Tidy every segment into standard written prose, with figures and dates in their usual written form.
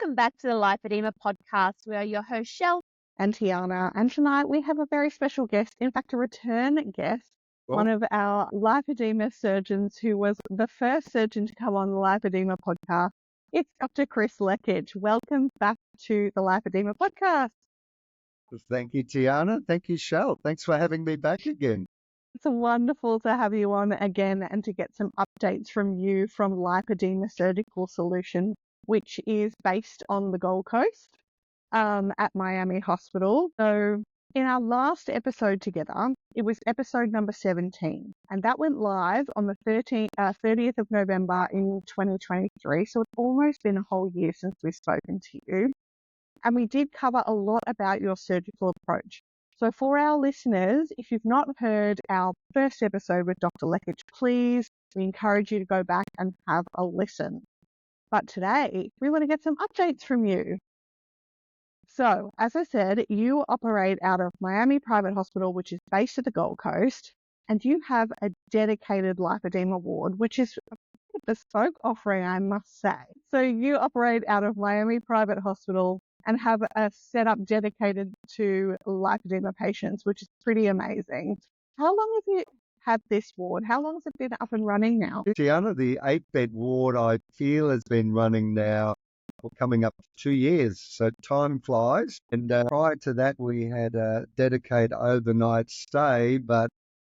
Welcome back to the Lipoedema Podcast. We are your host, Shell and Tiana. And tonight we have a very special guest, in fact, a return guest, one of our lipedema surgeons who was the first surgeon to come on the Lipoedema Podcast. It's Dr. Lekich. Welcome back to the Lipoedema Podcast. Thank you, Tiana. Thank you, Shell. Thanks for having me back again. It's wonderful to have you on again and to get some updates from you from Lipedema Surgical Solution, which is based on the Gold Coast at Miami Hospital. So in our last episode together, it was episode number 17, and that went live on the 30th of November in 2023. So it's almost been a whole year since we've spoken to you. And we did cover a lot about your surgical approach. So for our listeners, if you've not heard our first episode with Dr. Lekich, please, we encourage you to go back and have a listen. But today, we want to get some updates from you. So, as I said, you operate out of Miami Private Hospital, which is based at the Gold Coast, and you have a dedicated lipedema ward, which is a bespoke offering, I must say. So you operate out of Miami Private Hospital and have a setup dedicated to lipedema patients, which is pretty amazing. How long have you had this ward? How long has it been up and running now? Tiana, the 8-bed ward, I feel, has been running now for coming up to 2 years. So time flies. And prior to that, we had a dedicated overnight stay, but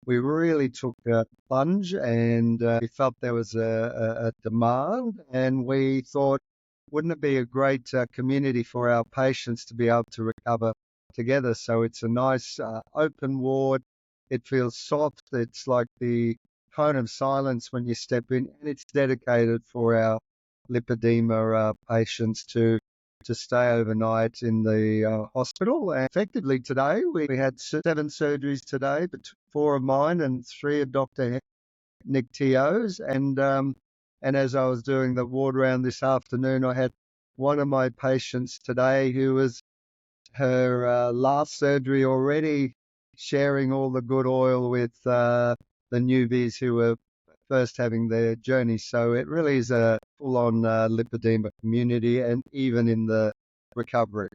we really took a plunge and we felt there was a demand, and we thought, wouldn't it be a great community for our patients to be able to recover together? So it's a nice open ward. It feels soft. It's like the cone of silence when you step in, and it's dedicated for our lipedema patients to stay overnight in the hospital. And effectively today, we had 7 surgeries today, but 4 of mine and 3 of Dr. Nick T.O.'s. And as I was doing the ward round this afternoon, I had one of my patients today who was her last surgery already, sharing all the good oil with the newbies who were first having their journey. So it really is a full-on lipedema community, and even in the recovery.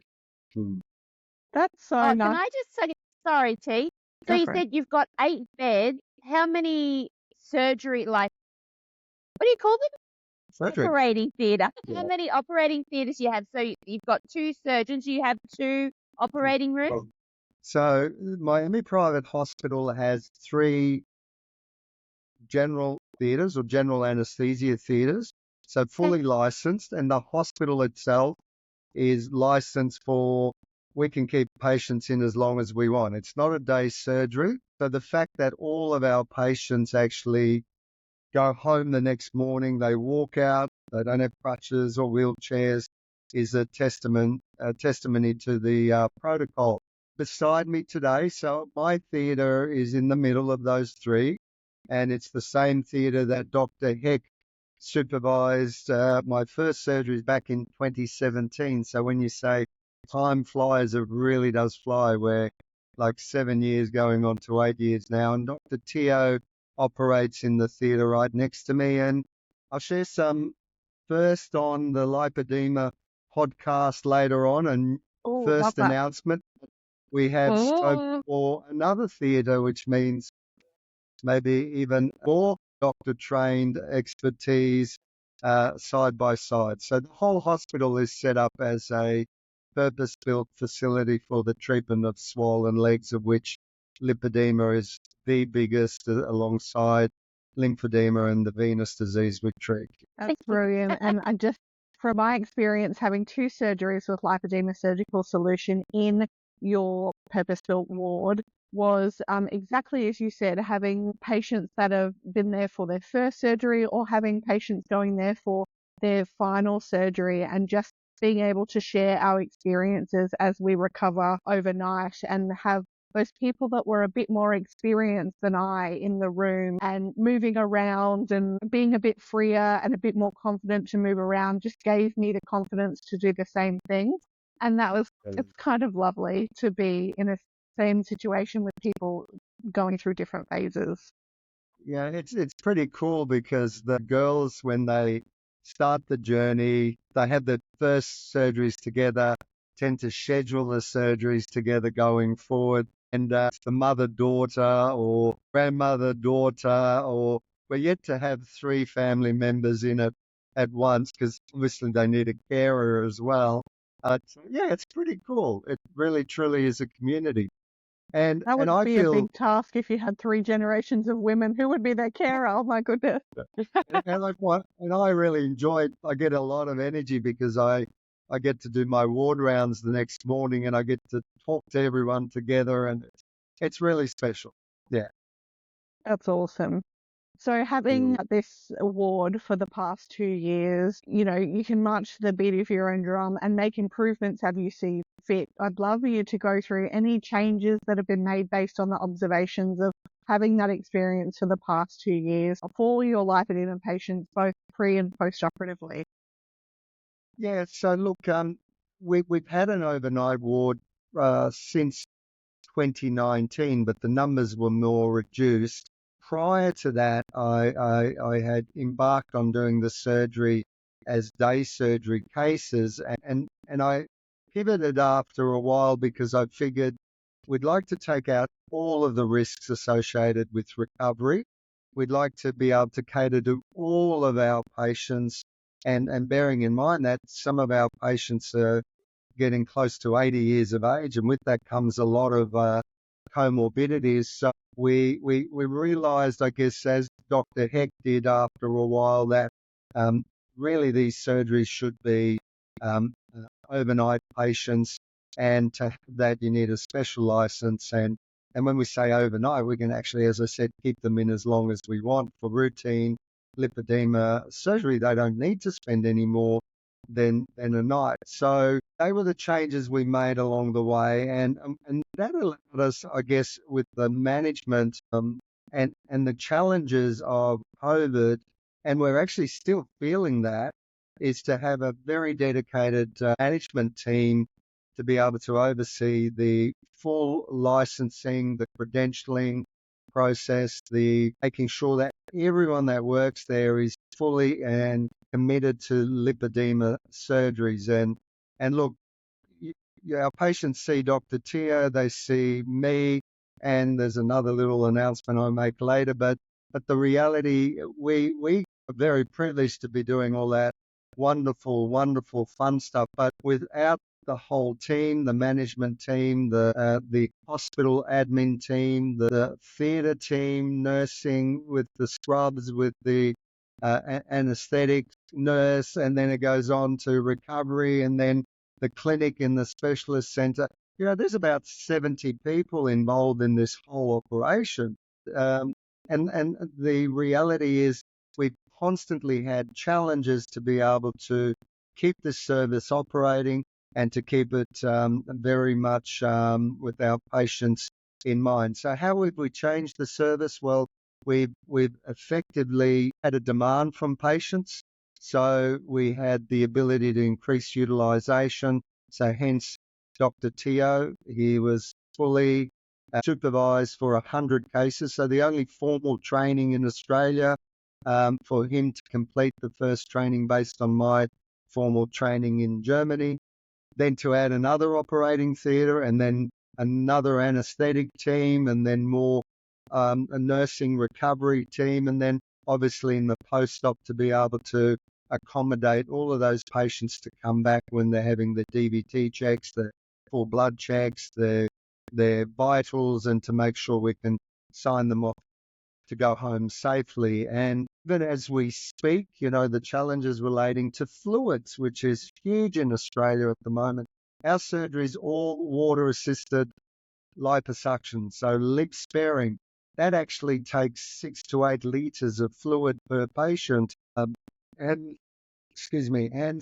That's so nice. Can I just say, sorry, T. So you said you've got 8 beds. How many what do you call them? Surgery. Operating theatre. Yeah. How many operating theatres you have? So you've got 2 surgeons. You have 2 operating rooms. So Miami Private Hospital has 3 general theatres or general anesthesia theatres, so fully licensed, and the hospital itself is licensed for, we can keep patients in as long as we want. It's not a day surgery. So the fact that all of our patients actually go home the next morning, they walk out, they don't have crutches or wheelchairs, is a testimony to the protocol. Beside me today, so my theatre is in the middle of those 3, and it's the same theatre that Dr. Heck supervised my first surgeries back in 2017. So when you say time flies, it really does fly. We're like 7 years going on to 8 years now, and Dr. T.O. operates in the theatre right next to me, and I'll share some first on the Lipoedema podcast later on, and first announcement. We have scope for another theatre, which means maybe even more doctor-trained expertise side by side. So the whole hospital is set up as a purpose-built facility for the treatment of swollen legs, of which lipedema is the biggest, alongside lymphedema and the venous disease we treat. That's brilliant. And I just, from my experience, having 2 surgeries with Lipedema Surgical Solution in your purpose-built ward was exactly as you said, having patients that have been there for their first surgery or having patients going there for their final surgery, and just being able to share our experiences as we recover overnight and have those people that were a bit more experienced than I in the room and moving around and being a bit freer and a bit more confident to move around just gave me the confidence to do the same thing. And it's kind of lovely to be in a same situation with people going through different phases. Yeah, it's pretty cool because the girls, when they start the journey. They have the first surgeries together, tend to schedule the surgeries together going forward. And the mother-daughter or grandmother-daughter, or we're yet to have 3 family members in it at once because obviously they need a carer as well. Yeah, it's pretty cool. It really, truly is a community. And That would I be a feel, big task if you had 3 generations of women. Who would be their carer? Oh my goodness. and I really enjoy. I get a lot of energy because I get to do my ward rounds the next morning, and I get to talk to everyone together, and it's really special. Yeah. That's awesome. So having this award for the past 2 years, you can march to the beat of your own drum and make improvements as you see fit. I'd love you to go through any changes that have been made based on the observations of having that experience for the past 2 years for your lipedema patients, both pre and post-operatively. Yeah. So look, we've had an overnight ward since 2019, but the numbers were more reduced. Prior to that, I had embarked on doing the surgery as day surgery cases, and I pivoted after a while because I figured we'd like to take out all of the risks associated with recovery. We'd like to be able to cater to all of our patients, and bearing in mind that some of our patients are getting close to 80 years of age, and with that comes a lot of comorbidities. So we realised, I guess, as Dr. Heck did after a while, that really these surgeries should be overnight patients, and to have that you need a special license. And when we say overnight, we can actually, as I said, keep them in as long as we want. For routine lipedema surgery, they don't need to spend any more than a night. So they were the changes we made along the way, and that allowed us, I guess, with the management and the challenges of COVID, and we're actually still feeling that, is to have a very dedicated management team to be able to oversee the full licensing, the credentialing process, the making sure that everyone that works there is fully and committed to lipedema surgeries. And look, our patients see Dr. Tia, they see me, and there's another little announcement I make later. But the reality, we are very privileged to be doing all that wonderful, wonderful, fun stuff. But without the whole team, the management team, the hospital admin team, the theatre team, nursing with the scrubs, with the anesthetic nurse, and then it goes on to recovery, and then the clinic in the specialist centre. There's about 70 people involved in this whole operation. And the reality is we've constantly had challenges to be able to keep the service operating and to keep it very much with our patients in mind. So how have we changed the service? Well, we've effectively had a demand from patients. So we had the ability to increase utilization. So hence Dr. Tio, he was fully supervised for 100 cases. So the only formal training in Australia for him to complete the first training based on my formal training in Germany. Then to add another operating theatre, and then another anaesthetic team, and then more a nursing recovery team, and then obviously in the post-op to be able to accommodate all of those patients to come back when they're having the DVT checks, the full blood checks, their vitals, and to make sure we can sign them off to go home safely. And even as we speak, the challenges relating to fluids, which is huge in Australia at the moment. Our surgery is all water-assisted liposuction, so lip sparing. That actually takes 6 to 8 litres of fluid per patient, and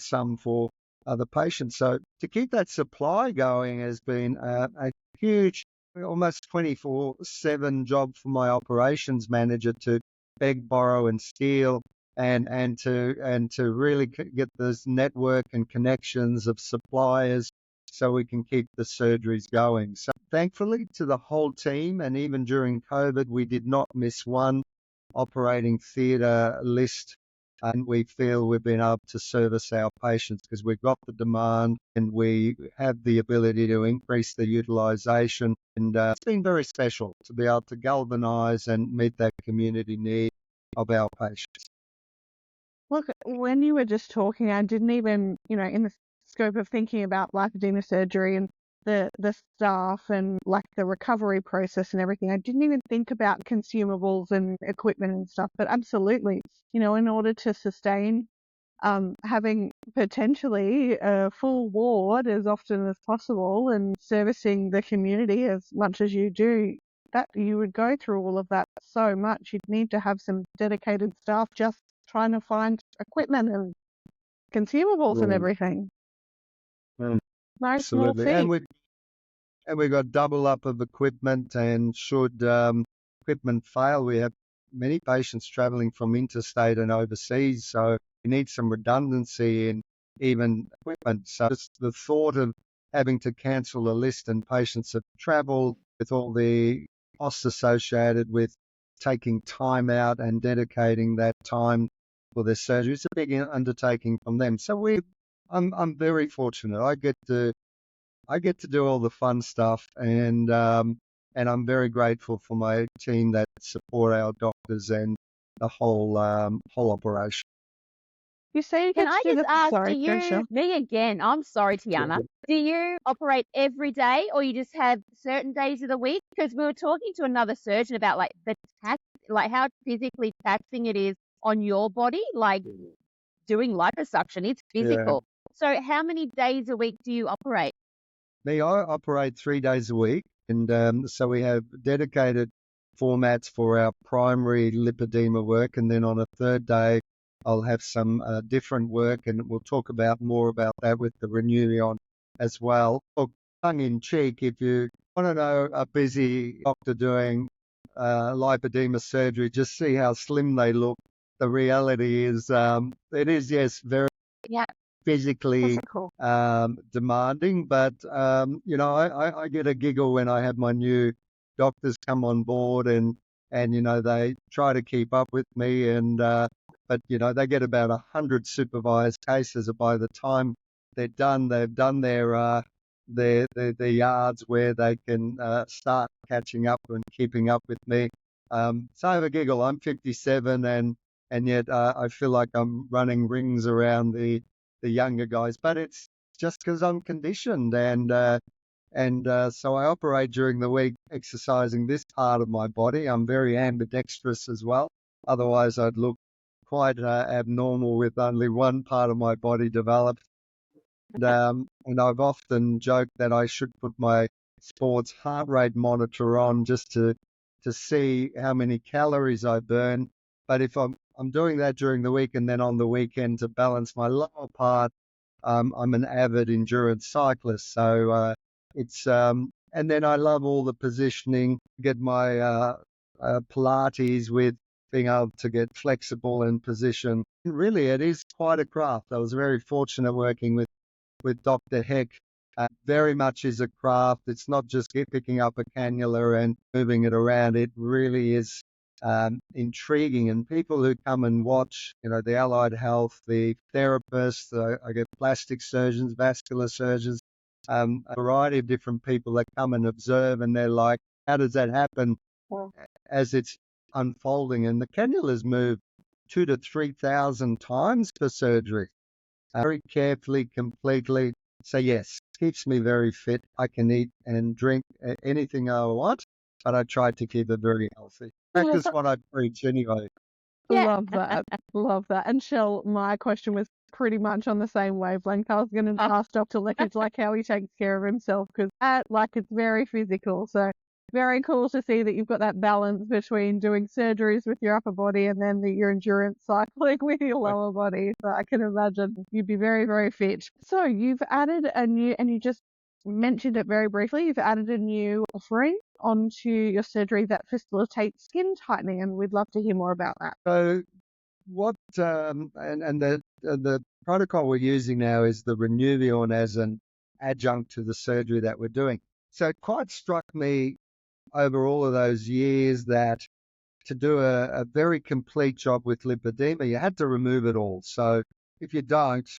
some for other patients. So to keep that supply going has been a huge, almost 24/7 job for my operations manager to beg, borrow, and steal, and to really get this network and connections of suppliers so we can keep the surgeries going. So thankfully to the whole team, and even during COVID, we did not miss one operating theatre list And we feel we've been able to service our patients because we've got the demand and we have the ability to increase the utilisation. And it's been very special to be able to galvanise and meet that community need of our patients. Look, when you were just talking, I didn't even, in the scope of thinking about lipedema surgery and the staff and like the recovery process and everything, I didn't even think about consumables and equipment and stuff. But absolutely, in order to sustain having potentially a full ward as often as possible and servicing the community as much as you do, that you would go through all of that so much. You'd need to have some dedicated staff just trying to find equipment and consumables and everything. Mm, No small absolutely. feat. And we've got double up of equipment, and should equipment fail, we have many patients travelling from interstate and overseas, so we need some redundancy in even equipment. So just the thought of having to cancel a list and patients have travelled with all the costs associated with taking time out and dedicating that time for their surgery, it's a big undertaking from them. So I'm very fortunate. I get to do all the fun stuff, and I'm very grateful for my team that support our doctors and the whole operation. You say you Can get I to do just the... ask, Sorry, do go, you, Shel. me again, I'm sorry, Tiana, do you operate every day or you just have certain days of the week? Because we were talking to another surgeon about like the tax, like how physically taxing it is on your body, like doing liposuction, it's Yeah. physical. So how many days a week do you operate? Me, I operate 3 days a week, and so we have dedicated formats for our primary lipedema work, and then on a third day, I'll have some different work, and we'll talk about more about that with the Renuvion as well. Look, tongue in cheek, if you want to know a busy doctor doing lipedema surgery, just see how slim they look. The reality is, it is, yes, very physically Physical. demanding, but I get a giggle when I have my new doctors come on board, and they try to keep up with me, and but they get about 100 supervised cases. By the time they're done, they've done their yards where they can start catching up and keeping up with me. So I have a giggle. I'm 57, and yet I feel like I'm running rings around the younger guys, but it's just because I'm conditioned, and so I operate during the week exercising this part of my body. I'm very ambidextrous as well. Otherwise, I'd look quite abnormal with only one part of my body developed. And I've often joked that I should put my sports heart rate monitor on just to see how many calories I burn. But if I'm doing that during the week, and then on the weekend to balance my lower part, I'm an avid endurance cyclist. So it's and then I love all the positioning. Get my Pilates with being able to get flexible and position. Really, it is quite a craft. I was very fortunate working with Dr. Heck. Very much is a craft. It's not just picking up a cannula and moving it around. It really is intriguing. And people who come and watch, the allied health, the therapists, I get plastic surgeons, vascular surgeons, a variety of different people that come and observe, and they're like, how does that happen as it's unfolding? And the cannulas move 2,000 to 3,000 times per surgery. Very carefully, completely. So yes, keeps me very fit. I can eat and drink anything I want, but I try to keep it very healthy. Practice what I preach anyway. Love that. Love that. And Shel, my question was pretty much on the same wavelength. I was going to ask Dr. Lekich like how he takes care of himself, because it's very physical. So very cool to see that you've got that balance between doing surgeries with your upper body and then your endurance cycling with your lower body. So I can imagine you'd be very, very fit. So you've added a new, and you just mentioned it very briefly, you've added a new offering onto your surgery that facilitates skin tightening, and we'd love to hear more about that. So what and the protocol we're using now is the Renuvion as an adjunct to the surgery that we're doing. So it quite struck me over all of those years that to do a very complete job with lipedema, you had to remove it all. So if you don't,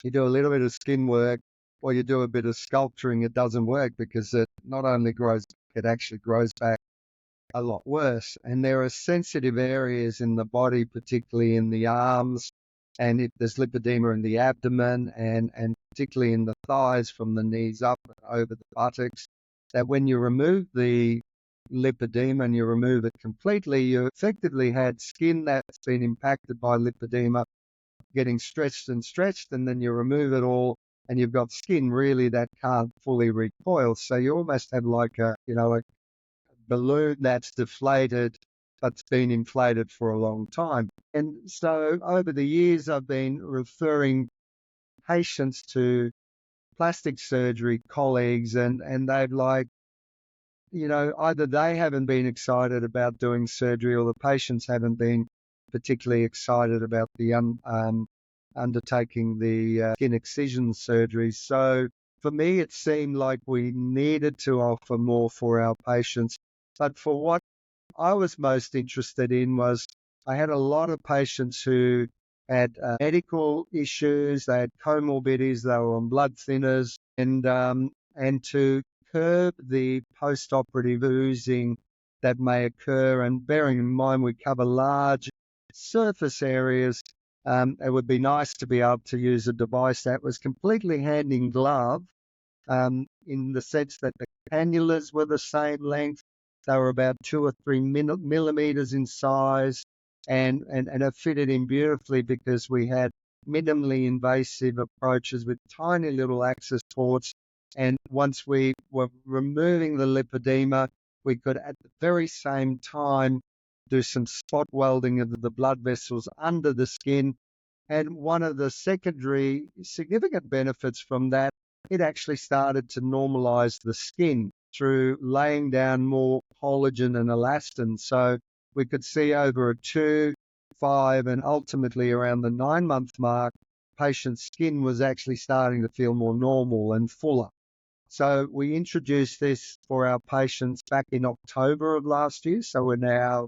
you do a little bit of skin work or you do a bit of sculpturing, it doesn't work because it not only grows, it actually grows back a lot worse. And there are sensitive areas in the body, particularly in the arms, and if there's lipedema in the abdomen and particularly in the thighs from the knees up and over the buttocks, that when you remove the lipedema and you remove it completely, you effectively had skin that's been impacted by lipedema getting stretched, and then you remove it all and you've got skin really that can't fully recoil. So you almost have like a balloon that's deflated but's been inflated for a long time. And so over the years, I've been referring patients to plastic surgery colleagues, and they've either they haven't been excited about doing surgery or the patients haven't been particularly excited about the undertaking the skin excision surgery. So for me, it seemed like we needed to offer more for our patients. But for what I was most interested in was I had a lot of patients who had medical issues, they had comorbidities, they were on blood thinners, and to curb the post-operative oozing that may occur, and bearing in mind we cover large surface areas, it would be nice to be able to use a device that was completely hand in glove, in the sense that the cannulas were the same length. They were about 2 or 3 millimeters in size, and it fitted in beautifully because we had minimally invasive approaches with tiny little access ports. And once we were removing the lipedema, we could at the very same time do some spot welding of the blood vessels under the skin. And one of the secondary significant benefits from that, it actually started to normalize the skin through laying down more collagen and elastin. So we could see over a 2, 5, and ultimately around the 9-month mark, patient's skin was actually starting to feel more normal and fuller. So we introduced this for our patients back in October of last year. So we're now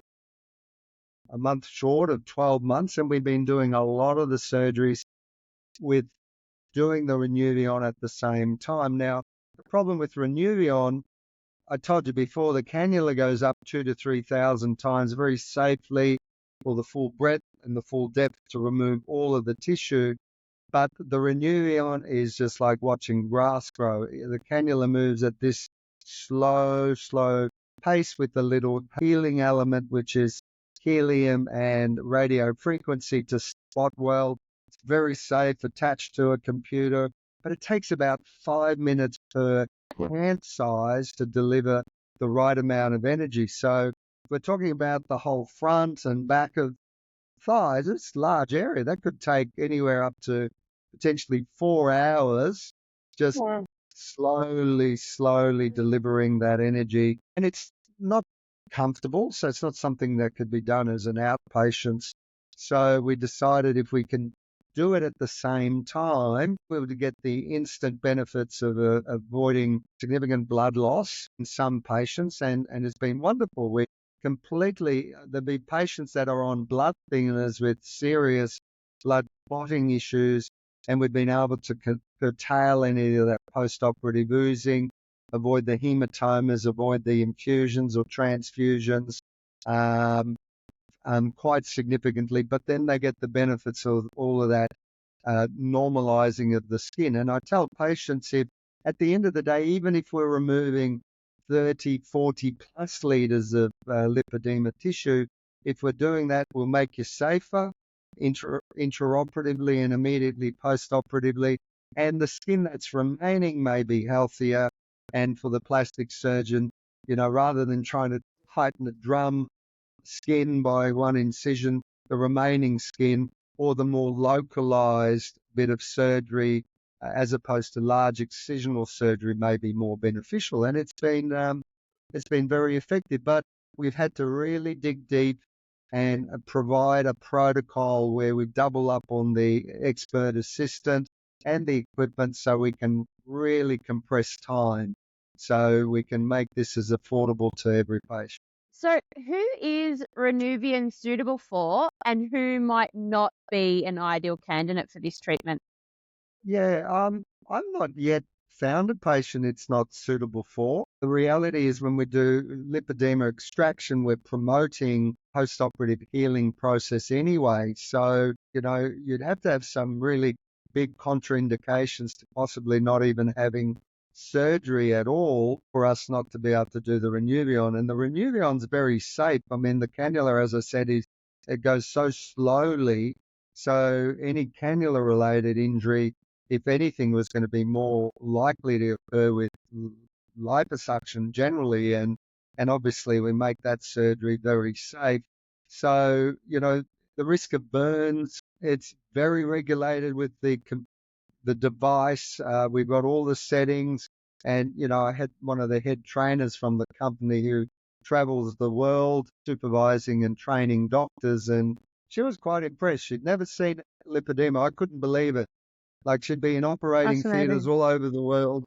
a month short of 12 months, and we've been doing a lot of the surgeries with doing the Renuvion at the same time. Now, the problem with Renuvion, I told you before, the cannula goes up 2,000 to 3,000 times very safely for the full breadth and the full depth to remove all of the tissue. But the Renuvion is just like watching grass grow. The cannula moves at this slow pace with the little healing element, which is helium and radio frequency to spot weld. It's very safe, attached to a computer, but it takes about 5 minutes per hand size to deliver the right amount of energy. So if we're talking about the whole front and back of thighs, it's a large area. That could take anywhere up to potentially 4 hours, just slowly delivering that energy. And it's not comfortable, so it's not something that could be done as an outpatient. So we decided if we can do it at the same time, we would get the instant benefits of avoiding significant blood loss in some patients, and it's been wonderful. There'll be patients that are on blood thinners with serious blood clotting issues, and we've been able to curtail any of that post-operative oozing, avoid the hematomas, avoid the infusions or transfusions quite significantly. But then they get the benefits of all of that normalizing of the skin. And I tell patients, if at the end of the day, even if we're removing 30, 40 plus liters of lipedema tissue, if we're doing that, we'll make you safer intraoperatively and immediately post-operatively, and the skin that's remaining may be healthier. And for the plastic surgeon, rather than trying to tighten the drum skin by one incision, the remaining skin or the more localized bit of surgery, as opposed to large excisional surgery, may be more beneficial. And it's been very effective, but we've had to really dig deep and provide a protocol where we double up on the expert assistant and the equipment so we can really compress time, so we can make this as affordable to every patient. So, who is Renuvion suitable for, and who might not be an ideal candidate for this treatment? Yeah, I'm not yet found a patient it's not suitable for. The reality is when we do lipedema extraction, we're promoting post-operative healing process anyway. So, you'd have to have some really big contraindications to possibly not even having surgery at all for us not to be able to do the Renuvion. And the Renuvion's very safe. I mean, the cannula, as I said, it goes so slowly. So any cannula-related injury, if anything, was going to be more likely to occur with liposuction generally, and obviously we make that surgery very safe. So, the risk of burns, it's very regulated with the device. We've got all the settings, and, I had one of the head trainers from the company who travels the world supervising and training doctors, and she was quite impressed. She'd never seen lipedema. I couldn't believe it. Like, she'd be in operating theatres Fascinating. all over the world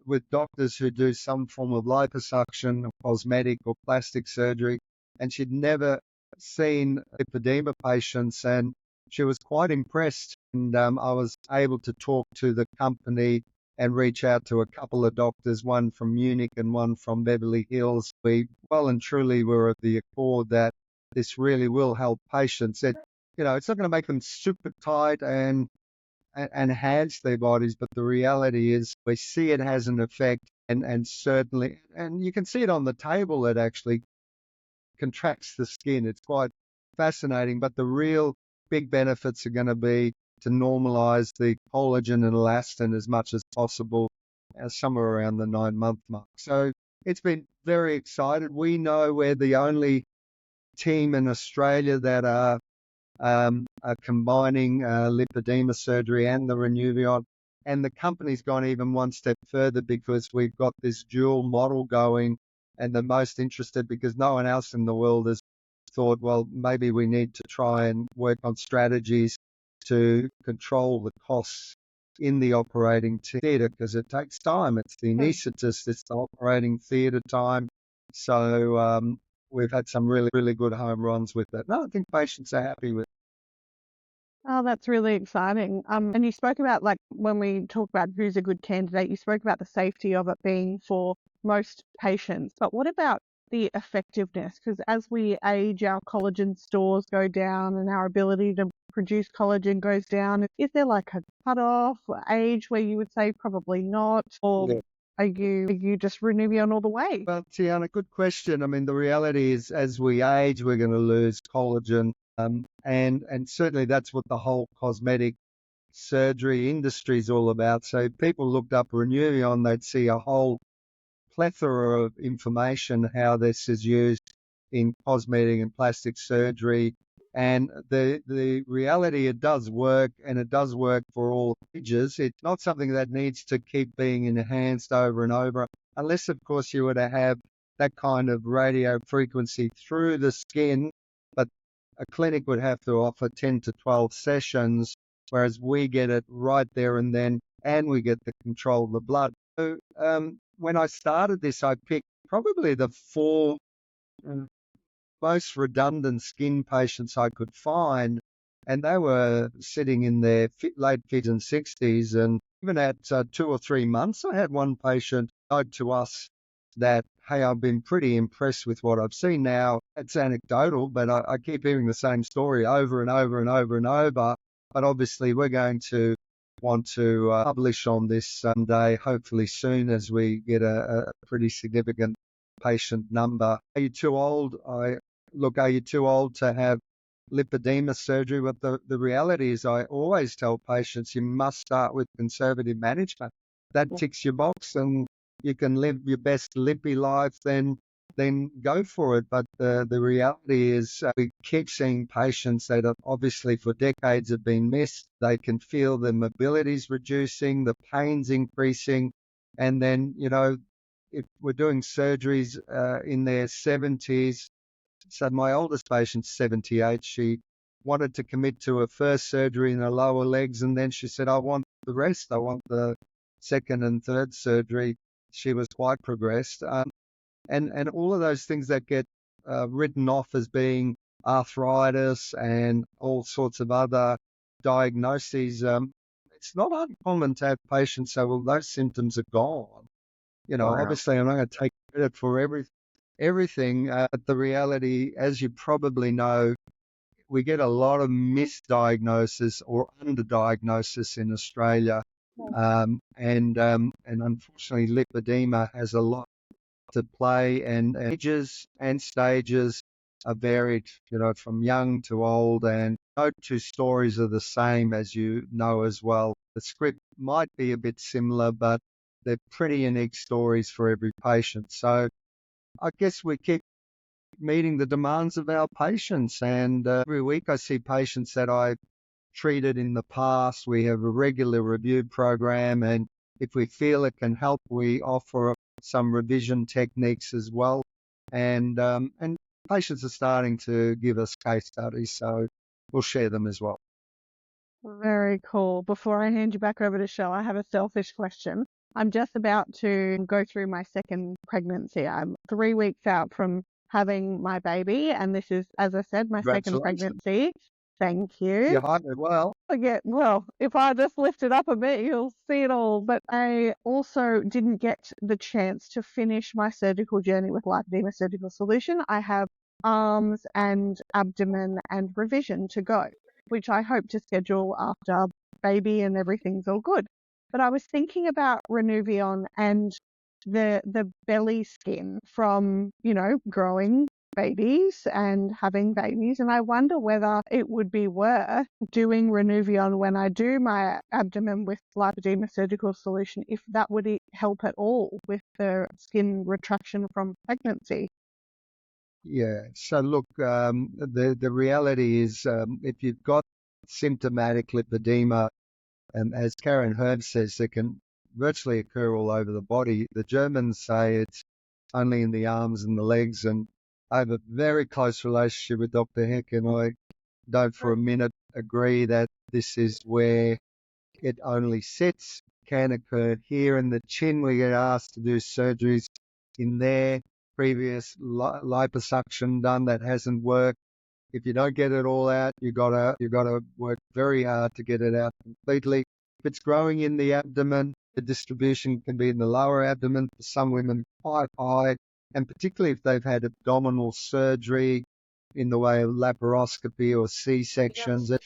with doctors who do some form of liposuction, or cosmetic or plastic surgery, and she'd never seen lipedema patients, and she was quite impressed. And I was able to talk to the company and reach out to a couple of doctors, one from Munich and one from Beverly Hills. We well and truly were of the accord that this really will help patients. It's not going to make them super tight and enhance their bodies, but the reality is we see it has an effect, and certainly, and you can see it on the table, it actually contracts the skin. It's quite fascinating, but the real big benefits are going to be to normalize the collagen and elastin as much as possible, somewhere around the 9-month mark. So it's been very excited. We know we're the only team in Australia that are combining lipedema surgery and the Renuvion. And the company's gone even one step further because we've got this dual model going, and the most interested because no one else in the world has thought, well, maybe we need to try and work on strategies to control the costs in the operating theatre, because it takes time. It's the anaesthetist, it's the operating theatre time. So we've had some really, really good home runs with that. No, I think patients are happy with it. Oh, that's really exciting. And you spoke about, like, when we talk about who's a good candidate, you spoke about the safety of it being for most patients. But what about the effectiveness? Because as we age, our collagen stores go down and our ability to produce collagen goes down. Is there like a cutoff age where you would say probably not? Or Yeah. are you just Renuvion all the way? Well, Tiana, good question. I mean, the reality is as we age, we're going to lose collagen. And certainly that's what the whole cosmetic surgery industry is all about. So if people looked up Renuvion, they'd see a whole plethora of information how this is used in cosmetic and plastic surgery. And the reality, it does work, and it does work for all ages. It's not something that needs to keep being enhanced over and over, unless, of course, you were to have that kind of radio frequency through the skin. But a clinic would have to offer 10 to 12 sessions, whereas we get it right there and then, and we get the control of the blood. So when I started this, I picked probably the 4 most redundant skin patients I could find, and they were sitting in their late 50s and 60s. And even at 2 or 3 months, I had one patient note to us that, hey, I've been pretty impressed with what I've seen. Now, it's anecdotal, but I keep hearing the same story over and over and over and over. But obviously, we're going to want to publish on this someday, hopefully soon, as we get a pretty significant patient number. Are you too old? Are you too old to have lipedema surgery? But the reality is, I always tell patients you must start with conservative management. That ticks your box, and you can live your best lippy life, then go for it. But the reality is we keep seeing patients that have obviously for decades have been missed. They can feel the mobility's reducing, the pain's increasing, and then, if we're doing surgeries in their 70s, so my oldest patient's 78, she wanted to commit to her first surgery in her lower legs, and then she said, I want the rest. I want the second and third surgery. She was quite progressed. And all of those things that get written off as being arthritis and all sorts of other diagnoses. It's not uncommon to have patients say, well, those symptoms are gone. Wow. Obviously I'm not going to take credit for everything. But the reality, as you probably know, we get a lot of misdiagnosis or underdiagnosis in Australia. And unfortunately, lipedema has a lot to play, and ages and stages are varied, from young to old, and no two stories are the same, as you know as well. The script might be a bit similar, but they're pretty unique stories for every patient. So I guess we keep meeting the demands of our patients, and every week I see patients that I've treated in the past. We have a regular review program, and if we feel it can help, we offer some revision techniques as well. And patients are starting to give us case studies, so we'll share them as well. Very cool. Before I hand you back over to Shell, I have a selfish question. I'm just about to go through my second pregnancy. I'm 3 weeks out from having my baby, and this is, as I said, my second Congratulations. pregnancy. Thank you. You hydrated well. Yeah, well, if I just lift it up a bit, you'll see it all. But I also didn't get the chance to finish my surgical journey with Lipedema Surgical Solution. I have arms and abdomen and revision to go, which I hope to schedule after baby and everything's all good. But I was thinking about Renuvion and the belly skin from, growing babies and having babies, and I wonder whether it would be worth doing Renuvion when I do my abdomen with Lipedema Surgical Solution, if that would help at all with the skin retraction from pregnancy. Yeah. So look, the reality is, if you've got symptomatic lipedema, and as Karen Herb says, it can virtually occur all over the body. The Germans say it's only in the arms and the legs, and I have a very close relationship with Dr. Heck, and I don't for a minute agree that this is where it only sits. Can occur here in the chin. We get asked to do surgeries in there. Previous liposuction done that hasn't worked. If you don't get it all out, you gotta work very hard to get it out completely. If it's growing in the abdomen, the distribution can be in the lower abdomen. For some women, quite high, and particularly if they've had abdominal surgery in the way of laparoscopy or C-sections, it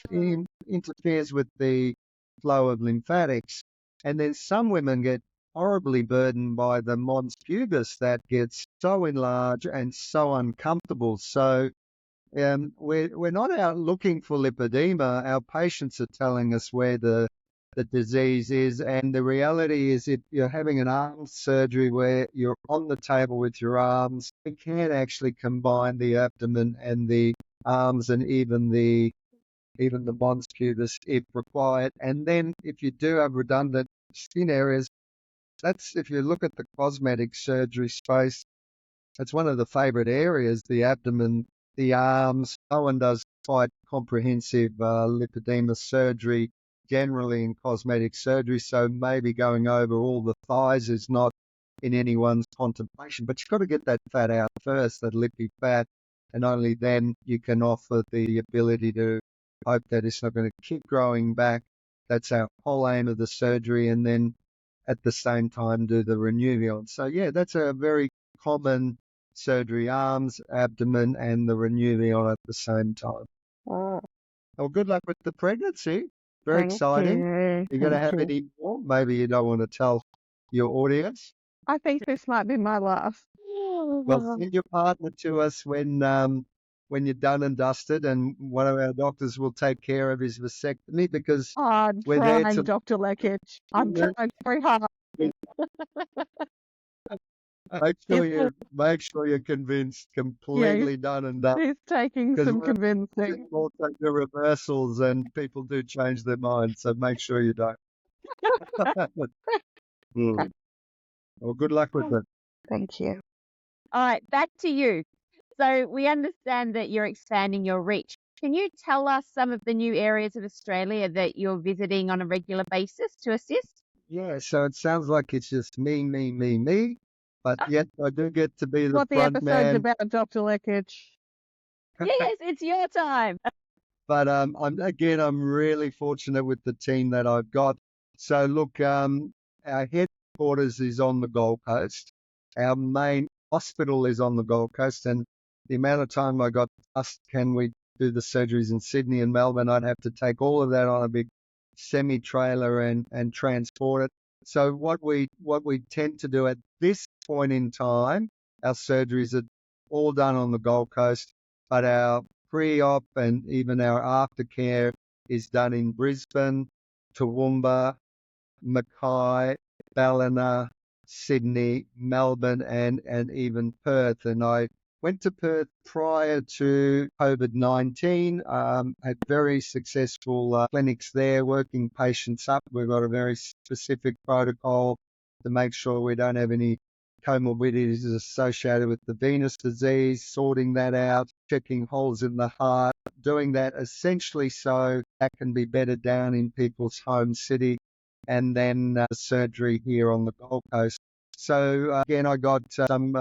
interferes with the flow of lymphatics. And then some women get horribly burdened by the mons pubis that gets so enlarged and so uncomfortable. So we're not out looking for lipedema. Our patients are telling us where the disease is, and the reality is, if you're having an arm surgery where you're on the table with your arms, we can actually combine the abdomen and the arms and even the mons pubis if required. And then if you do have redundant skin areas, that's, if you look at the cosmetic surgery space, that's one of the favorite areas, the abdomen, the arms. No one does quite comprehensive lipedema surgery generally in cosmetic surgery, so maybe going over all the thighs is not in anyone's contemplation. But you've got to get that fat out first, that lippy fat, and only then you can offer the ability to hope that it's not going to keep growing back. That's our whole aim of the surgery, and then at the same time do the Renuvion. So yeah, that's a very common surgery: arms, abdomen, and the Renuvion at the same time. Oh, Well, good luck with the pregnancy. Very exciting. You're going to have any more? Maybe you don't want to tell your audience. I think this might be my last. Well, send your partner to us when you're done and dusted, and one of our doctors will take care of his vasectomy, because I'm we're there trying, to Dr. Lekich. I'm trying very hard. make sure you're convinced, completely done and done. He's taking Because some we're convincing. also do reversals, and people do change their minds, so make sure you don't. Well, good luck with it. Thank you. All right, back to you. So we understand that you're expanding your reach. Can you tell us some of the new areas of Australia that you're visiting on a regular basis to assist? Yeah, so it sounds like it's just me. But yes, I do get to be the What the front episode's man. about, Dr. Lekich. Yes, it's your time. But I'm really fortunate with the team that I've got. So look, our headquarters is on the Gold Coast. Our main hospital is on the Gold Coast, and the amount of time I got asked, can we do the surgeries in Sydney and Melbourne, I'd have to take all of that on a big semi-trailer and transport it. So what we tend to do at this point in time, our surgeries are all done on the Gold Coast, but our pre-op and even our aftercare is done in Brisbane, Toowoomba, Mackay, Ballina, Sydney, Melbourne, and even Perth. And I went to Perth prior to COVID-19, had very successful clinics there, working patients up. We've got a very specific protocol to make sure we don't have any comorbidities associated with the venous disease, sorting that out, checking holes in the heart, doing that essentially so that can be bedded down in people's home city, and then surgery here on the Gold Coast. So again, I got some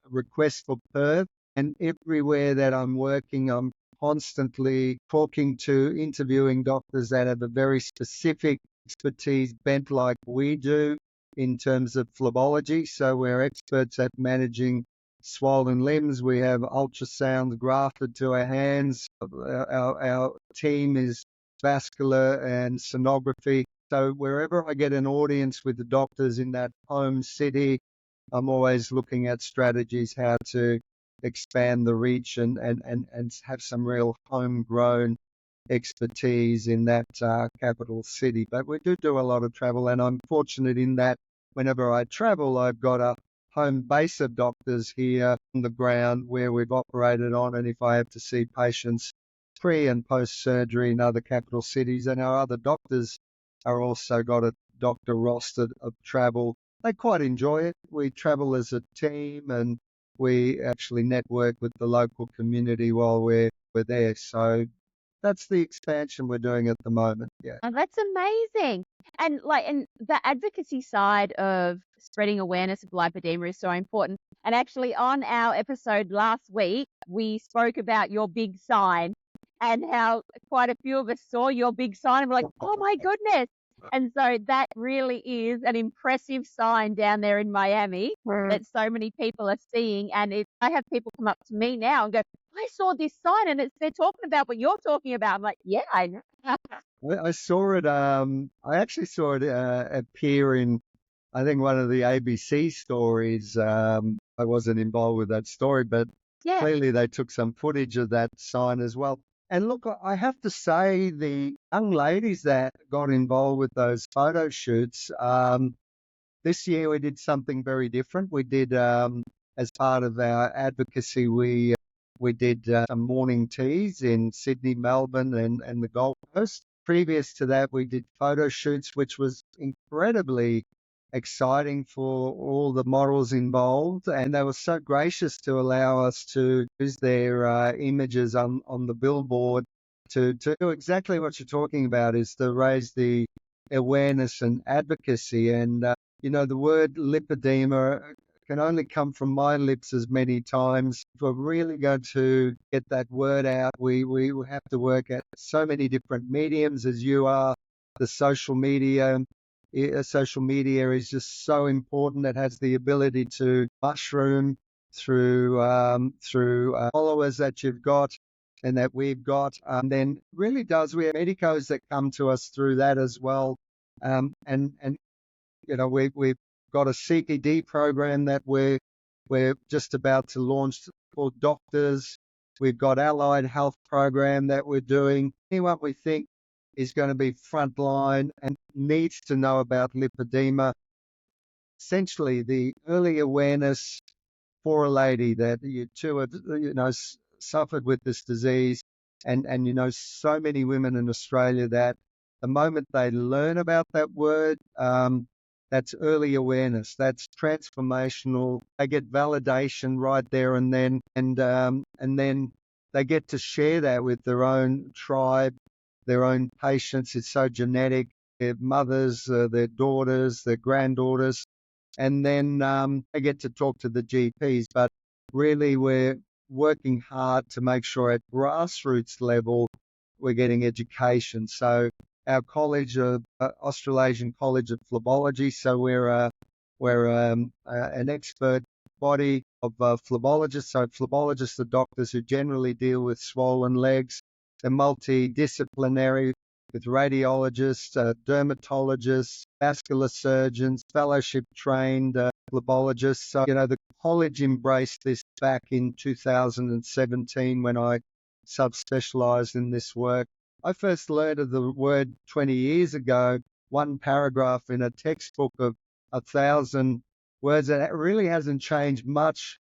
requests for Perth, and everywhere that I'm working, I'm constantly talking to, interviewing doctors that have a very specific expertise bent like we do in terms of phlebology. So we're experts at managing swollen limbs. We have ultrasound grafted to our hands. Our team is vascular and sonography. So wherever I get an audience with the doctors in that home city, I'm always looking at strategies how to expand the reach and have some real homegrown expertise in that capital city. But we do a lot of travel, and I'm fortunate in that whenever I travel, I've got a home base of doctors here on the ground where we've operated on, and if I have to see patients pre and post surgery in other capital cities, and our other doctors are also got a doctor roster of travel. They quite enjoy it. We travel as a team, and we actually network with the local community while we're there. So that's the expansion we're doing at the moment. Yeah. Oh, that's amazing. And the advocacy side of spreading awareness of lipedema is so important. And actually on our episode last week, we spoke about your big sign and how quite a few of us saw your big sign and were like, oh my goodness. And so that really is an impressive sign down there in Miami that so many people are seeing. And I have people come up to me now and go, I saw this sign and they're talking about what you're talking about. I'm like, yeah, I know. I saw it. I actually saw it appear in, I think, one of the ABC stories. I wasn't involved with that story, but Yeah. clearly they took some footage of that sign as well. And look, I have to say, the young ladies that got involved with those photo shoots, this year we did something very different. We did, as part of our advocacy, we did some morning teas in Sydney, Melbourne, and the Gold Coast. Previous to that, we did photo shoots, which was incredibly exciting for all the models involved, and they were so gracious to allow us to use their images on the billboard to do exactly what you're talking about, is to raise the awareness and advocacy. And the word lipedema can only come from my lips as many times. If we're really going to get that word out, we have to work at so many different mediums, as you are. The social media is just so important. It has the ability to mushroom through followers that you've got and that we've got. Then really does. We have medicos that come to us through that as well. And we've got a CPD program that we're just about to launch for doctors. We've got allied health program that we're doing. Anyone we think is going to be frontline and needs to know about lipedema. Essentially, the early awareness for a lady that you too have, suffered with this disease, and so many women in Australia that the moment they learn about that word, that's early awareness. That's transformational. They get validation right there and then, and then they get to share that with their own tribe, their own patients. It's so genetic. Their mothers, their daughters, their granddaughters. and then I get to talk to the GPs. But really, we're working hard to make sure at grassroots level we're getting education. So our college, Australasian College of Phlebology, so we're an expert body of phlebologists. So phlebologists are doctors who generally deal with swollen legs. They're multidisciplinary with radiologists, dermatologists, vascular surgeons, fellowship trained phlebologists. So, the college embraced this back in 2017 when I subspecialized in this work. I first learned of the word 20 years ago, one paragraph in a textbook of 1,000 words, and it really hasn't changed much,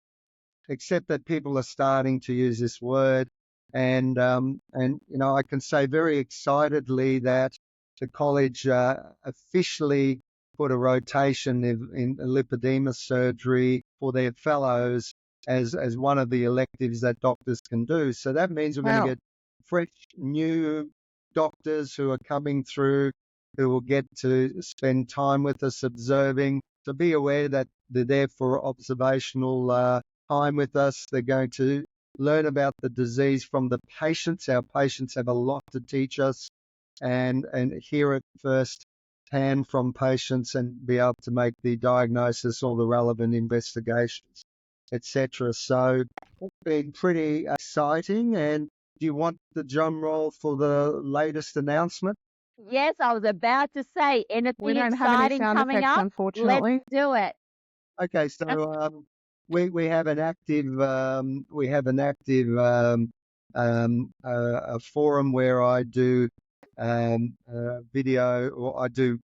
except that people are starting to use this word. And I can say very excitedly that the college officially put a rotation in lipedema surgery for their fellows as one of the electives that doctors can do. So that means we're going to get fresh, new doctors who are coming through, who will get to spend time with us observing. So be aware that they're there for observational time with us. They're going to learn about the disease from the patients. Our patients have a lot to teach us, and hear it first hand from patients and be able to make the diagnosis or the relevant investigations, etc. So it's been pretty exciting. And do you want the drum roll for the latest announcement? Yes, I was about to say anything We don't have any exciting sound coming effects, up. unfortunately. Let's do it. Okay, so we have an active a forum where I do video, or I do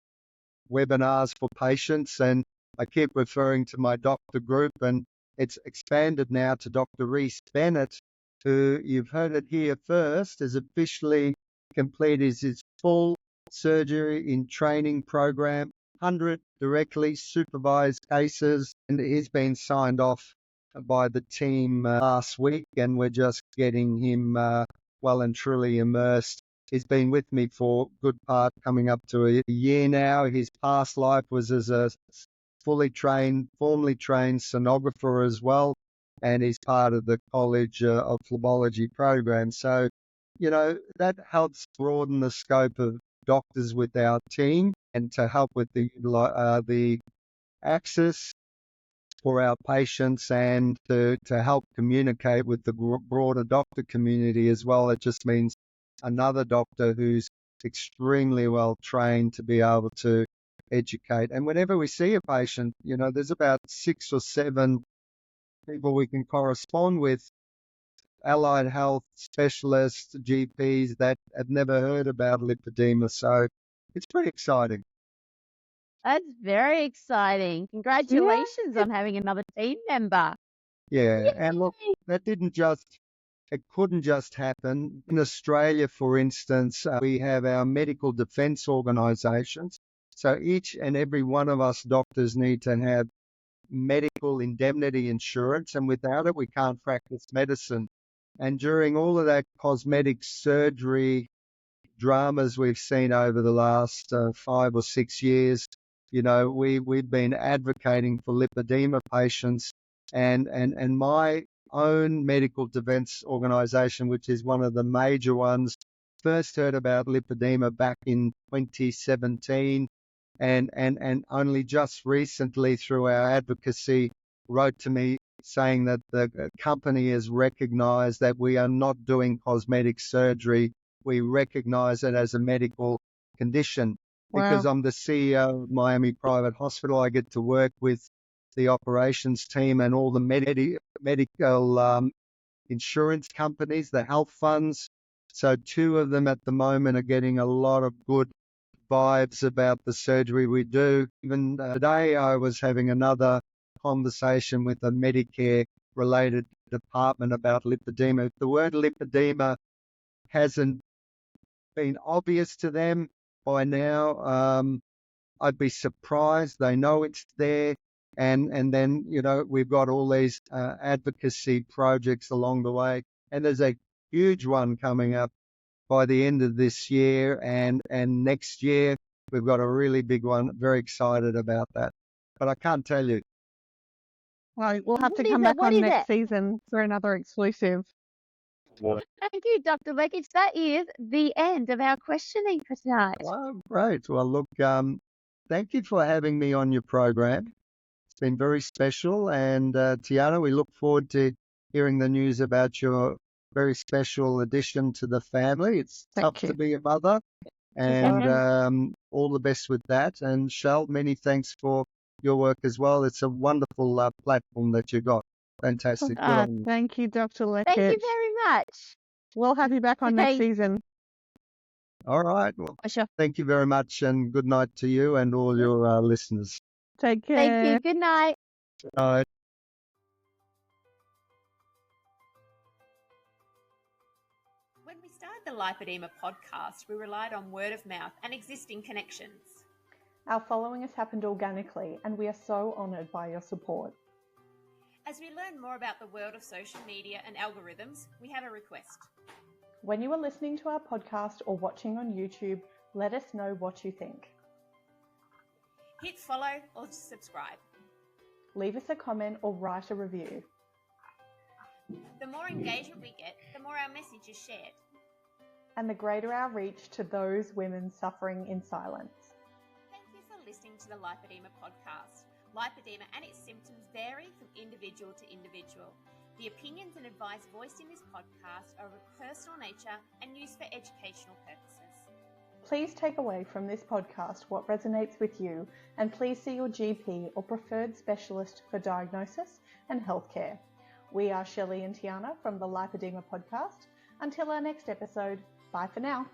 webinars for patients, and I keep referring to my doctor group, and it's expanded now to Dr. Rhys Bennett, who you've heard it here first, has officially completed his full surgery in training program, 100 directly supervised cases, and he's been signed off by the team last week, and we're just getting him well and truly immersed. He's been with me for good part, coming up to a year now. His past life was as a formally trained sonographer as well, and he's part of the College of Phlebology program. So, that helps broaden the scope of doctors with our team, and to help with the access for our patients, and to help communicate with the broader doctor community as well. It just means another doctor who's extremely well trained to be able to educate. And whenever we see a patient, there's about 6 or 7 people we can correspond with, allied health specialists, GPs that have never heard about lipedema. So it's pretty exciting. That's very exciting. Congratulations on having another team member. Yeah, Yay! and look, it couldn't just happen. In Australia, for instance, we have our medical defence organisations. So each and every one of us doctors need to have medical indemnity insurance, and without it, we can't practice medicine. And during all of that cosmetic surgery dramas we've seen over the last 5 or 6 years, we've been advocating for lipedema patients, and my own medical defence organisation, which is one of the major ones, first heard about lipedema back in 2017, and only just recently through our advocacy wrote to me saying that the company has recognised that we are not doing cosmetic surgery. We recognise it as a medical condition. Because I'm the CEO of Miami Private Hospital, I get to work with the operations team and all the medical insurance companies, the health funds. So 2 of them at the moment are getting a lot of good vibes about the surgery we do. Even today I was having another conversation with a Medicare-related department about lipedema. If the word lipedema hasn't been obvious to them by now, I'd be surprised. They know it's there. And then, we've got all these advocacy projects along the way. And there's a huge one coming up by the end of this year, and next year. We've got a really big one. Very excited about that. but I can't tell you. Well, we'll have to What is come it? back What on is next it? season for another exclusive. Thank you, Dr. Lekich. That is the end of our questioning for tonight. Oh, great. Well, look, thank you for having me on your program. It's been very special. And Tiana, we look forward to hearing the news about your very special addition to the family. It's tough Thank you. to be a mother, and all the best with that. And Shell, many thanks for your work as well. It's a wonderful platform that you got. Fantastic. Good on you. Thank you, Dr. Lekich. Thank you very much. We'll have you back on next Okay. season. All right. Well, Oh, sure. thank you very much, and good night to you and all your listeners. Take care. Thank you. Good night. Bye. When we started the Lipedema podcast, we relied on word of mouth and existing connections. Our following has happened organically, and we are so honoured by your support. As we learn more about the world of social media and algorithms, we have a request. When you are listening to our podcast or watching on YouTube, let us know what you think. Hit follow or subscribe. Leave us a comment or write a review. The more engagement we get, the more our message is shared. And the greater our reach to those women suffering in silence. Thank you for listening to the Lipedema podcast. Lipedema and its symptoms vary from individual to individual. The opinions and advice voiced in this podcast are of a personal nature and used for educational purposes. Please take away from this podcast what resonates with you, and please see your GP or preferred specialist for diagnosis and healthcare. We are Shelley and Tiana from the Lipoedema Podcast. Until our next episode, bye for now.